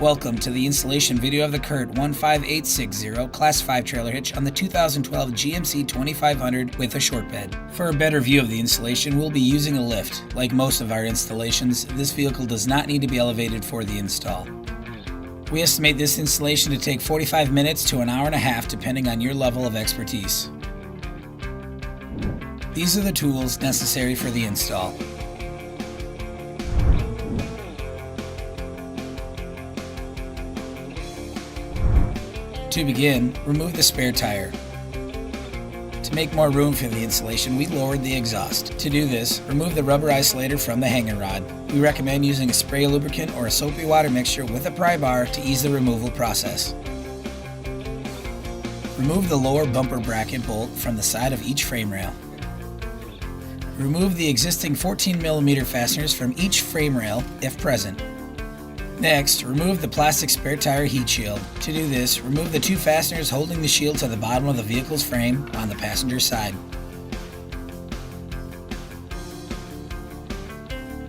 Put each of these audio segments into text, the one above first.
Welcome to the installation video of the CURT 15860 Class 5 trailer hitch on the 2012 GMC 2500 with a short bed. For a better view of the installation, we'll be using a lift. Like most of our installations, this vehicle does not need to be elevated for the install. We estimate this installation to take 45 minutes to an hour and a half depending on your level of expertise. These are the tools necessary for the install. To begin, remove the spare tire. To make more room for the installation, we lowered the exhaust. To do this, remove the rubber isolator from the hanger rod. We recommend using a spray lubricant or a soapy water mixture with a pry bar to ease the removal process. Remove the lower bumper bracket bolt from the side of each frame rail. Remove the existing 14mm fasteners from each frame rail, if present. Next, remove the plastic spare tire heat shield. To do this, remove the two fasteners holding the shield to the bottom of the vehicle's frame on the passenger side.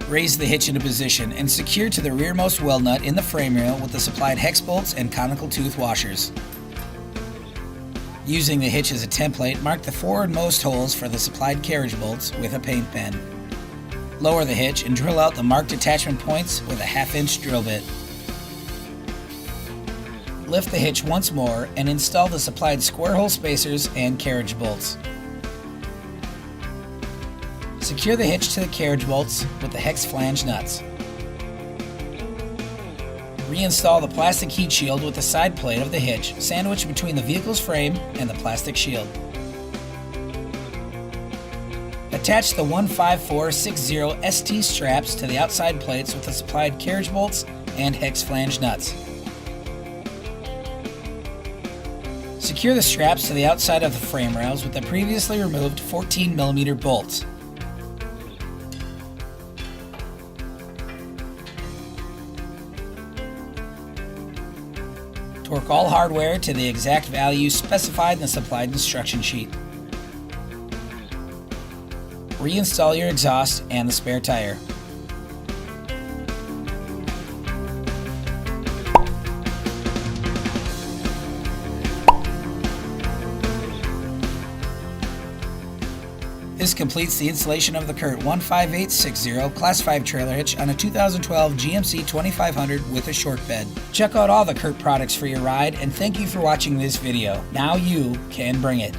Raise the hitch into position and secure to the rearmost weld nut in the frame rail with the supplied hex bolts and conical tooth washers. Using the hitch as a template, mark the forwardmost holes for the supplied carriage bolts with a paint pen. Lower the hitch and drill out the marked attachment points with a 1/2-inch drill bit. Lift the hitch once more and install the supplied square hole spacers and carriage bolts. Secure the hitch to the carriage bolts with the hex flange nuts. Reinstall the plastic heat shield with the side plate of the hitch sandwiched between the vehicle's frame and the plastic shield. Attach the 15460 ST straps to the outside plates with the supplied carriage bolts and hex flange nuts. Secure the straps to the outside of the frame rails with the previously removed 14mm bolts. Torque all hardware to the exact value specified in the supplied instruction sheet. Reinstall your exhaust and the spare tire. This completes the installation of the CURT 15860 Class 5 trailer hitch on a 2012 GMC 2500 with a short bed. Check out all the CURT products for your ride, and thank you for watching this video. Now you can bring it.